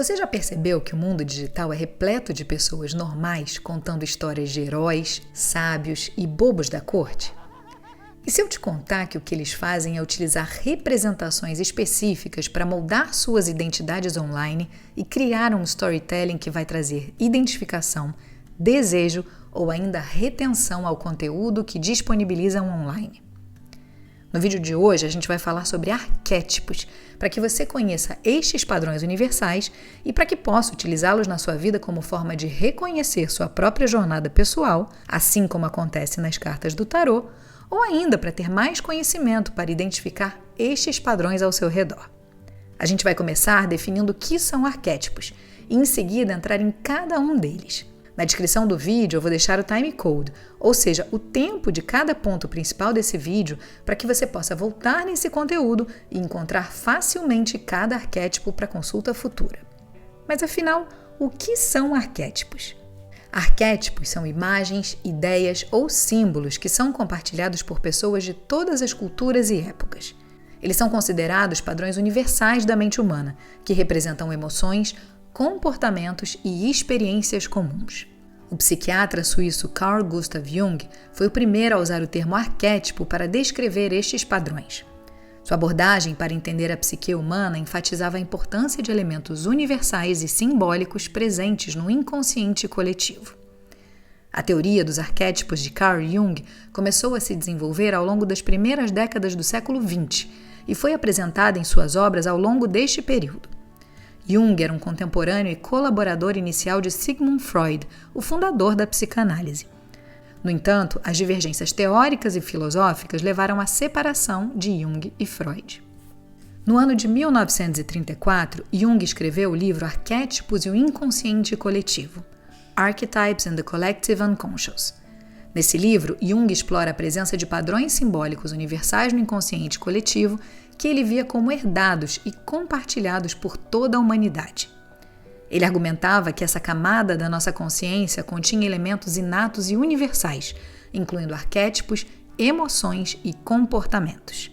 Você já percebeu que o mundo digital é repleto de pessoas normais contando histórias de heróis, sábios e bobos da corte? E se eu te contar que o que eles fazem é utilizar representações específicas para moldar suas identidades online e criar um storytelling que vai trazer identificação, desejo ou ainda retenção ao conteúdo que disponibilizam online? No vídeo de hoje, a gente vai falar sobre arquétipos, para que você conheça estes padrões universais e para que possa utilizá-los na sua vida como forma de reconhecer sua própria jornada pessoal, assim como acontece nas cartas do tarô, ou ainda para ter mais conhecimento para identificar estes padrões ao seu redor. A gente vai começar definindo o que são arquétipos e em seguida entrar em cada um deles. Na descrição do vídeo eu vou deixar o timecode, ou seja, o tempo de cada ponto principal desse vídeo para que você possa voltar nesse conteúdo e encontrar facilmente cada arquétipo para consulta futura. Mas afinal, o que são arquétipos? Arquétipos são imagens, ideias ou símbolos que são compartilhados por pessoas de todas as culturas e épocas. Eles são considerados padrões universais da mente humana, que representam emoções, comportamentos e experiências comuns. O psiquiatra suíço Carl Gustav Jung foi o primeiro a usar o termo arquétipo para descrever estes padrões. Sua abordagem para entender a psique humana enfatizava a importância de elementos universais e simbólicos presentes no inconsciente coletivo. A teoria dos arquétipos de Carl Jung começou a se desenvolver ao longo das primeiras décadas do século XX e foi apresentada em suas obras ao longo deste período. Jung era um contemporâneo e colaborador inicial de Sigmund Freud, o fundador da psicanálise. No entanto, as divergências teóricas e filosóficas levaram à separação de Jung e Freud. No ano de 1934, Jung escreveu o livro Arquétipos e o Inconsciente Coletivo, Archetypes and the Collective Unconscious. Nesse livro, Jung explora a presença de padrões simbólicos universais no inconsciente coletivo que ele via como herdados e compartilhados por toda a humanidade. Ele argumentava que essa camada da nossa consciência continha elementos inatos e universais, incluindo arquétipos, emoções e comportamentos.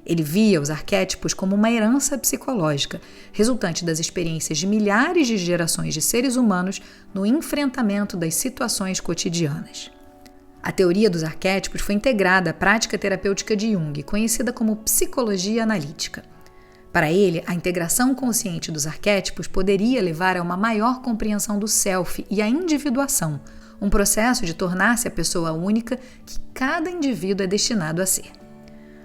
Ele via os arquétipos como uma herança psicológica, resultante das experiências de milhares de gerações de seres humanos no enfrentamento das situações cotidianas. A teoria dos arquétipos foi integrada à prática terapêutica de Jung, conhecida como psicologia analítica. Para ele, a integração consciente dos arquétipos poderia levar a uma maior compreensão do self e à individuação, um processo de tornar-se a pessoa única que cada indivíduo é destinado a ser.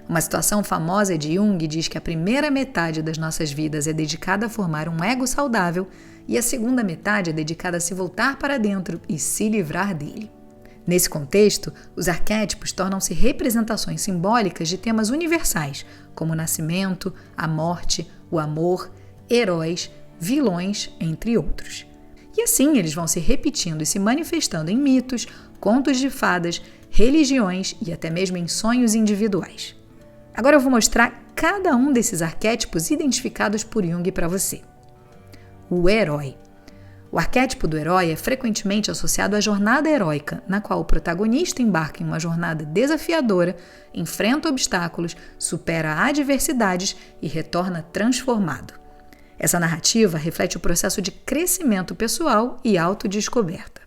Uma citação famosa de Jung diz que a primeira metade das nossas vidas é dedicada a formar um ego saudável e a segunda metade é dedicada a se voltar para dentro e se livrar dele. Nesse contexto, os arquétipos tornam-se representações simbólicas de temas universais, como o nascimento, a morte, o amor, heróis, vilões, entre outros. E assim eles vão se repetindo e se manifestando em mitos, contos de fadas, religiões e até mesmo em sonhos individuais. Agora eu vou mostrar cada um desses arquétipos identificados por Jung para você. O herói. O arquétipo do herói é frequentemente associado à jornada heróica, na qual o protagonista embarca em uma jornada desafiadora, enfrenta obstáculos, supera adversidades e retorna transformado. Essa narrativa reflete o processo de crescimento pessoal e autodescoberta.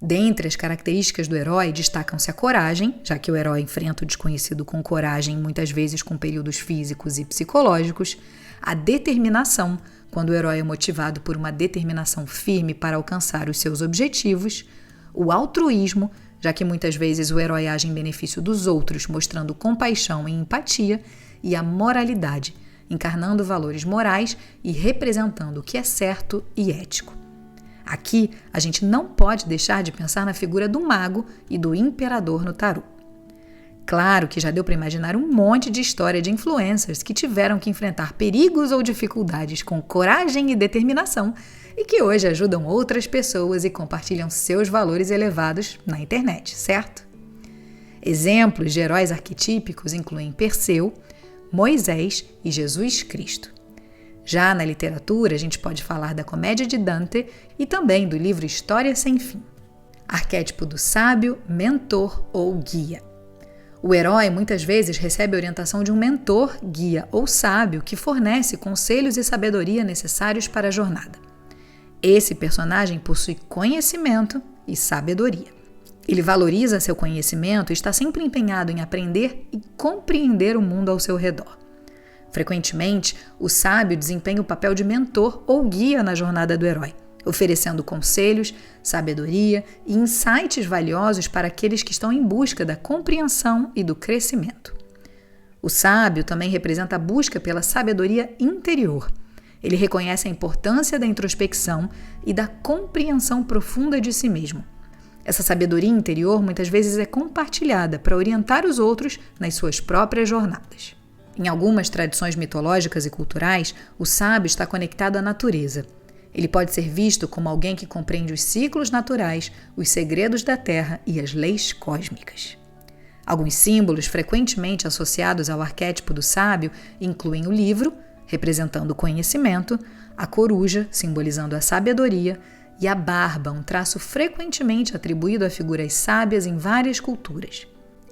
Dentre as características do herói destacam-se a coragem, já que o herói enfrenta o desconhecido com coragem, muitas vezes com períodos físicos e psicológicos, a determinação, quando o herói é motivado por uma determinação firme para alcançar os seus objetivos, o altruísmo, já que muitas vezes o herói age em benefício dos outros, mostrando compaixão e empatia, e a moralidade, encarnando valores morais e representando o que é certo e ético. Aqui, a gente não pode deixar de pensar na figura do mago e do imperador no tarô. Claro que já deu para imaginar um monte de história de influencers que tiveram que enfrentar perigos ou dificuldades com coragem e determinação e que hoje ajudam outras pessoas e compartilham seus valores elevados na internet, certo? Exemplos de heróis arquetípicos incluem Perseu, Moisés e Jesus Cristo. Já na literatura, a gente pode falar da Comédia de Dante e também do livro História Sem Fim. Arquétipo do sábio, mentor ou guia. O herói muitas vezes recebe a orientação de um mentor, guia ou sábio que fornece conselhos e sabedoria necessários para a jornada. Esse personagem possui conhecimento e sabedoria. Ele valoriza seu conhecimento e está sempre empenhado em aprender e compreender o mundo ao seu redor. Frequentemente, o sábio desempenha o papel de mentor ou guia na jornada do herói, oferecendo conselhos, sabedoria e insights valiosos para aqueles que estão em busca da compreensão e do crescimento. O sábio também representa a busca pela sabedoria interior. Ele reconhece a importância da introspecção e da compreensão profunda de si mesmo. Essa sabedoria interior muitas vezes é compartilhada para orientar os outros nas suas próprias jornadas. Em algumas tradições mitológicas e culturais, o sábio está conectado à natureza. Ele pode ser visto como alguém que compreende os ciclos naturais, os segredos da Terra e as leis cósmicas. Alguns símbolos frequentemente associados ao arquétipo do sábio incluem o livro, representando o conhecimento, a coruja, simbolizando a sabedoria, e a barba, um traço frequentemente atribuído a figuras sábias em várias culturas.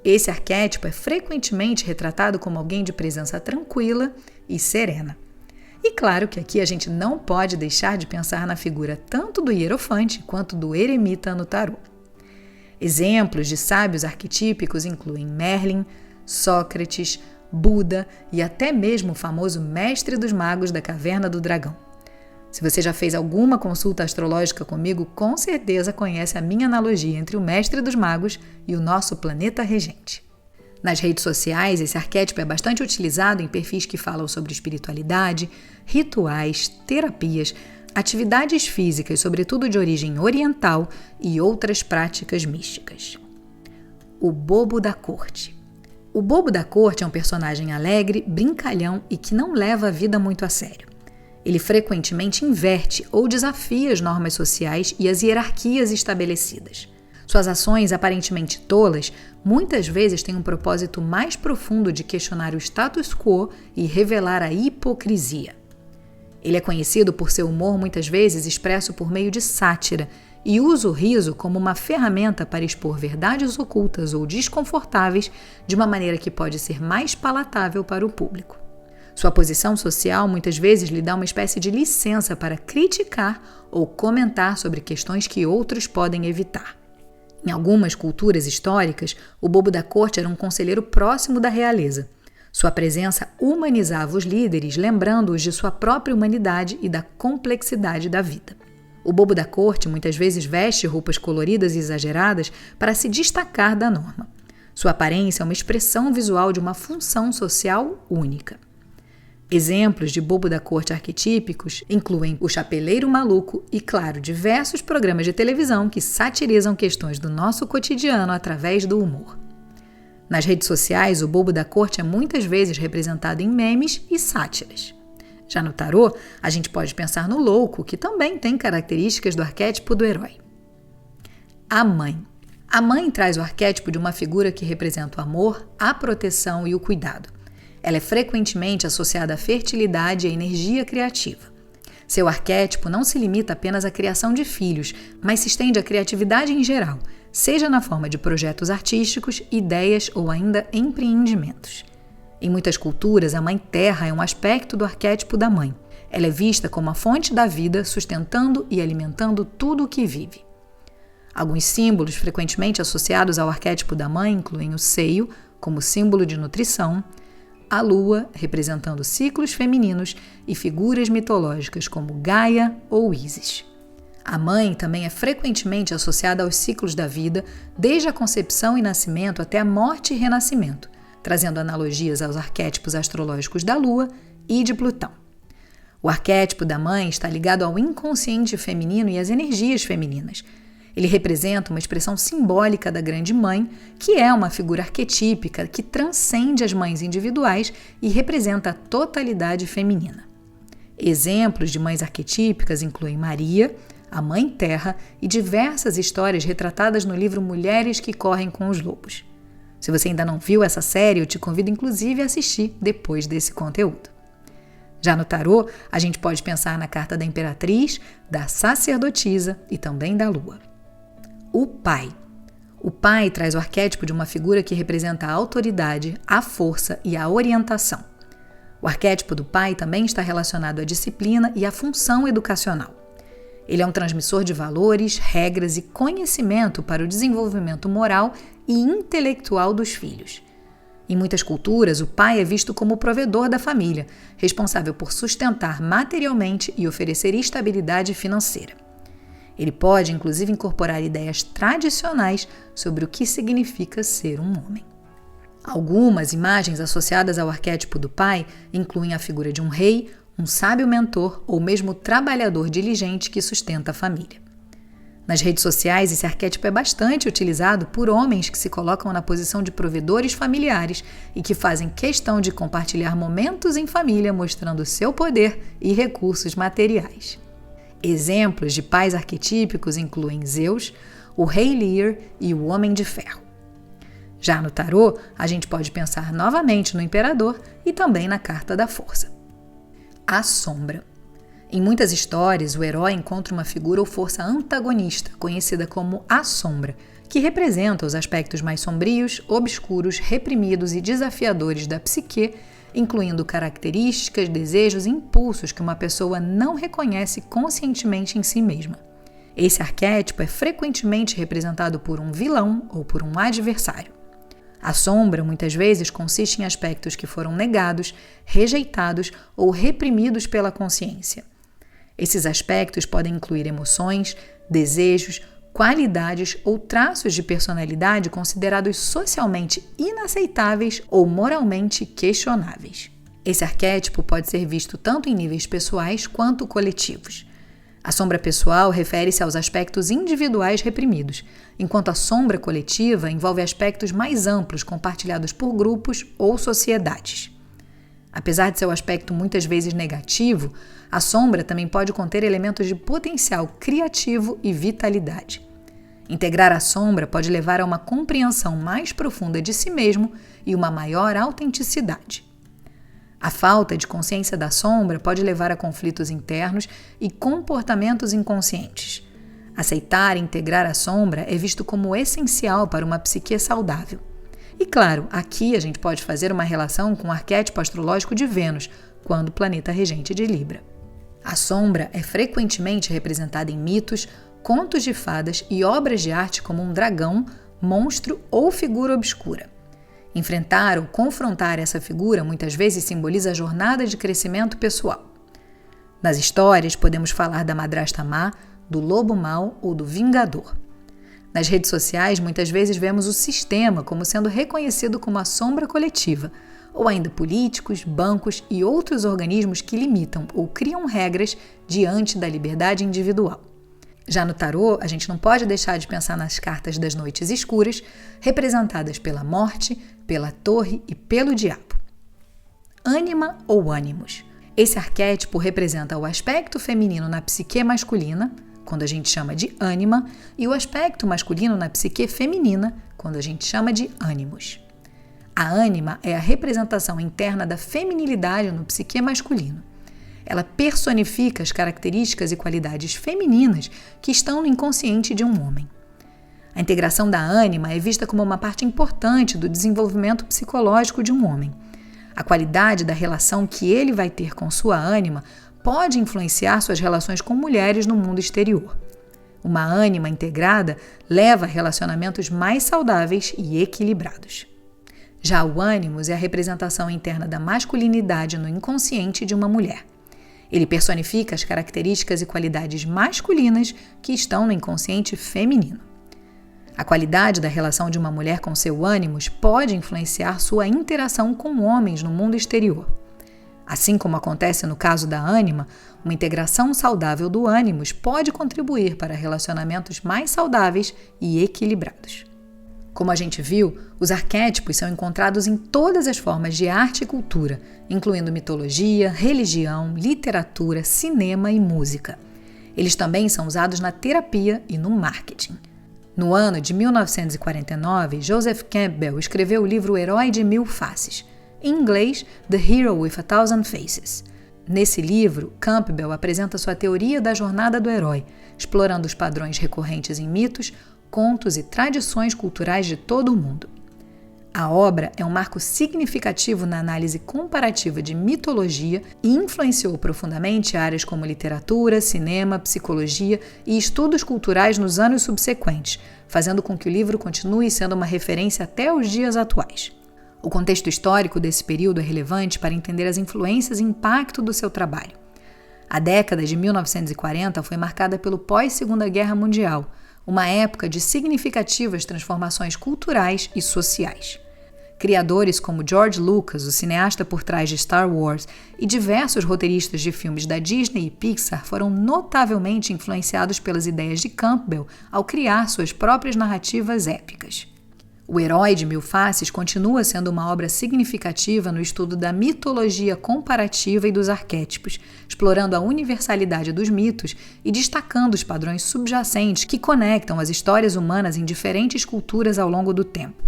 Esse arquétipo é frequentemente retratado como alguém de presença tranquila e serena. E claro que aqui a gente não pode deixar de pensar na figura tanto do hierofante quanto do eremita no tarô. Exemplos de sábios arquetípicos incluem Merlin, Sócrates, Buda e até mesmo o famoso mestre dos magos da Caverna do Dragão. Se você já fez alguma consulta astrológica comigo, com certeza conhece a minha analogia entre o mestre dos magos e o nosso planeta regente. Nas redes sociais, esse arquétipo é bastante utilizado em perfis que falam sobre espiritualidade, rituais, terapias, atividades físicas, sobretudo de origem oriental, e outras práticas místicas. O bobo da corte. O bobo da corte é um personagem alegre, brincalhão e que não leva a vida muito a sério. Ele frequentemente inverte ou desafia as normas sociais e as hierarquias estabelecidas. Suas ações aparentemente tolas muitas vezes têm um propósito mais profundo de questionar o status quo e revelar a hipocrisia. Ele é conhecido por seu humor muitas vezes expresso por meio de sátira e usa o riso como uma ferramenta para expor verdades ocultas ou desconfortáveis de uma maneira que pode ser mais palatável para o público. Sua posição social muitas vezes lhe dá uma espécie de licença para criticar ou comentar sobre questões que outros podem evitar. Em algumas culturas históricas, o bobo da corte era um conselheiro próximo da realeza. Sua presença humanizava os líderes, lembrando-os de sua própria humanidade e da complexidade da vida. O bobo da corte muitas vezes veste roupas coloridas e exageradas para se destacar da norma. Sua aparência é uma expressão visual de uma função social única. Exemplos de bobo da corte arquetípicos incluem o Chapeleiro Maluco e, claro, diversos programas de televisão que satirizam questões do nosso cotidiano através do humor. Nas redes sociais, o bobo da corte é muitas vezes representado em memes e sátiras. Já no tarô, a gente pode pensar no louco, que também tem características do arquétipo do herói. A mãe. A mãe traz o arquétipo de uma figura que representa o amor, a proteção e o cuidado. Ela é frequentemente associada à fertilidade e à energia criativa. Seu arquétipo não se limita apenas à criação de filhos, mas se estende à criatividade em geral, seja na forma de projetos artísticos, ideias ou ainda empreendimentos. Em muitas culturas, a Mãe Terra é um aspecto do arquétipo da mãe. Ela é vista como a fonte da vida, sustentando e alimentando tudo o que vive. Alguns símbolos frequentemente associados ao arquétipo da mãe incluem o seio, como símbolo de nutrição, a lua, representando ciclos femininos, e figuras mitológicas como Gaia ou Ísis. A mãe também é frequentemente associada aos ciclos da vida, desde a concepção e nascimento até a morte e renascimento, trazendo analogias aos arquétipos astrológicos da Lua e de Plutão. O arquétipo da mãe está ligado ao inconsciente feminino e às energias femininas. Ele representa uma expressão simbólica da Grande Mãe, que é uma figura arquetípica que transcende as mães individuais e representa a totalidade feminina. Exemplos de mães arquetípicas incluem Maria, a Mãe Terra e diversas histórias retratadas no livro Mulheres que Correm com os Lobos. Se você ainda não viu essa série, eu te convido inclusive a assistir depois desse conteúdo. Já no tarô, a gente pode pensar na carta da Imperatriz, da Sacerdotisa e também da Lua. O pai. O pai traz o arquétipo de uma figura que representa a autoridade, a força e a orientação. O arquétipo do pai também está relacionado à disciplina e à função educacional. Ele é um transmissor de valores, regras e conhecimento para o desenvolvimento moral e intelectual dos filhos. Em muitas culturas, o pai é visto como o provedor da família, responsável por sustentar materialmente e oferecer estabilidade financeira. Ele pode, inclusive, incorporar ideias tradicionais sobre o que significa ser um homem. Algumas imagens associadas ao arquétipo do pai incluem a figura de um rei, um sábio mentor ou mesmo trabalhador diligente que sustenta a família. Nas redes sociais, esse arquétipo é bastante utilizado por homens que se colocam na posição de provedores familiares e que fazem questão de compartilhar momentos em família mostrando seu poder e recursos materiais. Exemplos de pais arquetípicos incluem Zeus, o Rei Lear e o Homem de Ferro. Já no tarô, a gente pode pensar novamente no Imperador e também na Carta da Força. A sombra. Em muitas histórias, o herói encontra uma figura ou força antagonista, conhecida como a sombra, que representa os aspectos mais sombrios, obscuros, reprimidos e desafiadores da psique, incluindo características, desejos e impulsos que uma pessoa não reconhece conscientemente em si mesma. Esse arquétipo é frequentemente representado por um vilão ou por um adversário. A sombra, muitas vezes, consiste em aspectos que foram negados, rejeitados ou reprimidos pela consciência. Esses aspectos podem incluir emoções, desejos, qualidades ou traços de personalidade considerados socialmente inaceitáveis ou moralmente questionáveis. Esse arquétipo pode ser visto tanto em níveis pessoais quanto coletivos. A sombra pessoal refere-se aos aspectos individuais reprimidos, enquanto a sombra coletiva envolve aspectos mais amplos compartilhados por grupos ou sociedades. Apesar de seu aspecto muitas vezes negativo, a sombra também pode conter elementos de potencial criativo e vitalidade. Integrar a sombra pode levar a uma compreensão mais profunda de si mesmo e uma maior autenticidade. A falta de consciência da sombra pode levar a conflitos internos e comportamentos inconscientes. Aceitar e integrar a sombra é visto como essencial para uma psique saudável. E claro, aqui a gente pode fazer uma relação com o arquétipo astrológico de Vênus, quando o planeta regente de Libra. A sombra é frequentemente representada em mitos, contos de fadas e obras de arte como um dragão, monstro ou figura obscura. Enfrentar ou confrontar essa figura muitas vezes simboliza a jornada de crescimento pessoal. Nas histórias, podemos falar da madrasta má, do lobo mau ou do vingador. Nas redes sociais, muitas vezes vemos o sistema como sendo reconhecido como a sombra coletiva, ou ainda políticos, bancos e outros organismos que limitam ou criam regras diante da liberdade individual. Já no tarô, a gente não pode deixar de pensar nas cartas das noites escuras, representadas pela morte, pela torre e pelo diabo. Ânima ou ânimos. Esse arquétipo representa o aspecto feminino na psique masculina, quando a gente chama de ânima, e o aspecto masculino na psique feminina, quando a gente chama de ânimos. A ânima é a representação interna da feminilidade no psique masculino. Ela personifica as características e qualidades femininas que estão no inconsciente de um homem. A integração da ânima é vista como uma parte importante do desenvolvimento psicológico de um homem. A qualidade da relação que ele vai ter com sua ânima pode influenciar suas relações com mulheres no mundo exterior. Uma ânima integrada leva a relacionamentos mais saudáveis e equilibrados. Já o ânimos é a representação interna da masculinidade no inconsciente de uma mulher. Ele personifica as características e qualidades masculinas que estão no inconsciente feminino. A qualidade da relação de uma mulher com seu ânimos pode influenciar sua interação com homens no mundo exterior. Assim como acontece no caso da ânima, uma integração saudável do ânimos pode contribuir para relacionamentos mais saudáveis e equilibrados. Como a gente viu, os arquétipos são encontrados em todas as formas de arte e cultura, incluindo mitologia, religião, literatura, cinema e música. Eles também são usados na terapia e no marketing. No ano de 1949, Joseph Campbell escreveu o livro O Herói de Mil Faces, em inglês The Hero with a Thousand Faces. Nesse livro, Campbell apresenta sua teoria da jornada do herói, explorando os padrões recorrentes em mitos, contos e tradições culturais de todo o mundo. A obra é um marco significativo na análise comparativa de mitologia e influenciou profundamente áreas como literatura, cinema, psicologia e estudos culturais nos anos subsequentes, fazendo com que o livro continue sendo uma referência até os dias atuais. O contexto histórico desse período é relevante para entender as influências e impacto do seu trabalho. A década de 1940 foi marcada pelo pós-Segunda Guerra Mundial, uma época de significativas transformações culturais e sociais. Criadores como George Lucas, o cineasta por trás de Star Wars, e diversos roteiristas de filmes da Disney e Pixar foram notavelmente influenciados pelas ideias de Campbell ao criar suas próprias narrativas épicas. O Herói de Mil Faces continua sendo uma obra significativa no estudo da mitologia comparativa e dos arquétipos, explorando a universalidade dos mitos e destacando os padrões subjacentes que conectam as histórias humanas em diferentes culturas ao longo do tempo.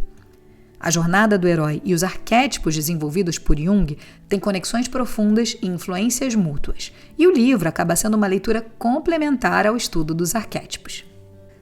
A jornada do herói e os arquétipos desenvolvidos por Jung têm conexões profundas e influências mútuas, e o livro acaba sendo uma leitura complementar ao estudo dos arquétipos.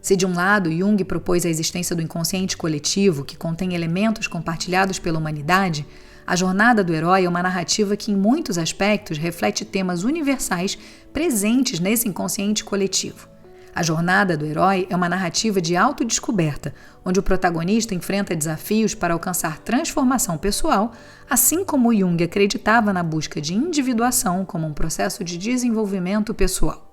Se de um lado Jung propôs a existência do inconsciente coletivo, que contém elementos compartilhados pela humanidade, a jornada do herói é uma narrativa que, em muitos aspectos, reflete temas universais presentes nesse inconsciente coletivo. A jornada do herói é uma narrativa de autodescoberta, onde o protagonista enfrenta desafios para alcançar transformação pessoal, assim como Jung acreditava na busca de individuação como um processo de desenvolvimento pessoal.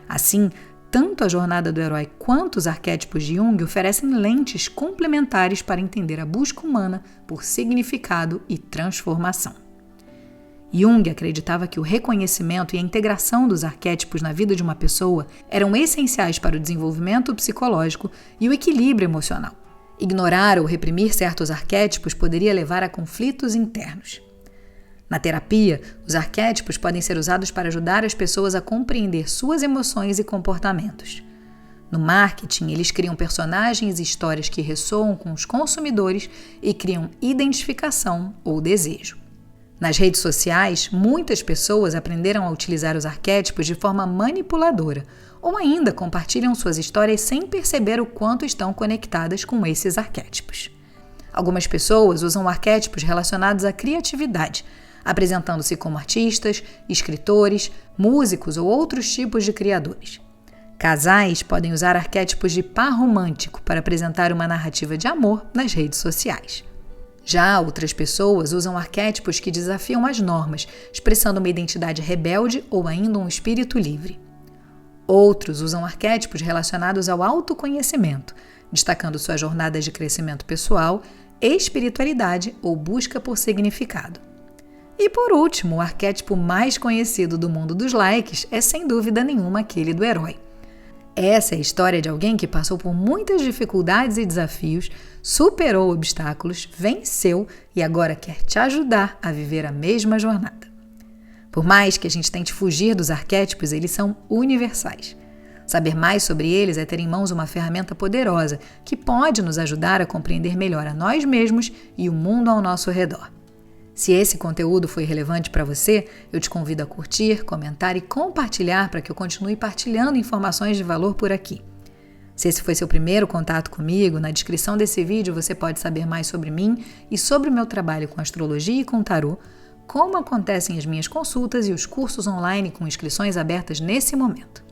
Assim, tanto a jornada do herói quanto os arquétipos de Jung oferecem lentes complementares para entender a busca humana por significado e transformação. Jung acreditava que o reconhecimento e a integração dos arquétipos na vida de uma pessoa eram essenciais para o desenvolvimento psicológico e o equilíbrio emocional. Ignorar ou reprimir certos arquétipos poderia levar a conflitos internos. Na terapia, os arquétipos podem ser usados para ajudar as pessoas a compreender suas emoções e comportamentos. No marketing, eles criam personagens e histórias que ressoam com os consumidores e criam identificação ou desejo. Nas redes sociais, muitas pessoas aprenderam a utilizar os arquétipos de forma manipuladora ou ainda compartilham suas histórias sem perceber o quanto estão conectadas com esses arquétipos. Algumas pessoas usam arquétipos relacionados à criatividade, apresentando-se como artistas, escritores, músicos ou outros tipos de criadores. Casais podem usar arquétipos de par romântico para apresentar uma narrativa de amor nas redes sociais. Já outras pessoas usam arquétipos que desafiam as normas, expressando uma identidade rebelde ou ainda um espírito livre. Outros usam arquétipos relacionados ao autoconhecimento, destacando suas jornadas de crescimento pessoal, espiritualidade ou busca por significado. E por último, o arquétipo mais conhecido do mundo dos likes é sem dúvida nenhuma aquele do herói. Essa é a história de alguém que passou por muitas dificuldades e desafios, superou obstáculos, venceu e agora quer te ajudar a viver a mesma jornada. Por mais que a gente tente fugir dos arquétipos, eles são universais. Saber mais sobre eles é ter em mãos uma ferramenta poderosa que pode nos ajudar a compreender melhor a nós mesmos e o mundo ao nosso redor. Se esse conteúdo foi relevante para você, eu te convido a curtir, comentar e compartilhar para que eu continue partilhando informações de valor por aqui. Se esse foi seu primeiro contato comigo, na descrição desse vídeo você pode saber mais sobre mim e sobre o meu trabalho com astrologia e com tarô, como acontecem as minhas consultas e os cursos online com inscrições abertas nesse momento.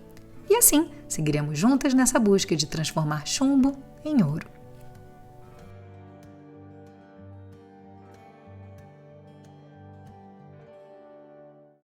E assim, seguiremos juntas nessa busca de transformar chumbo em ouro.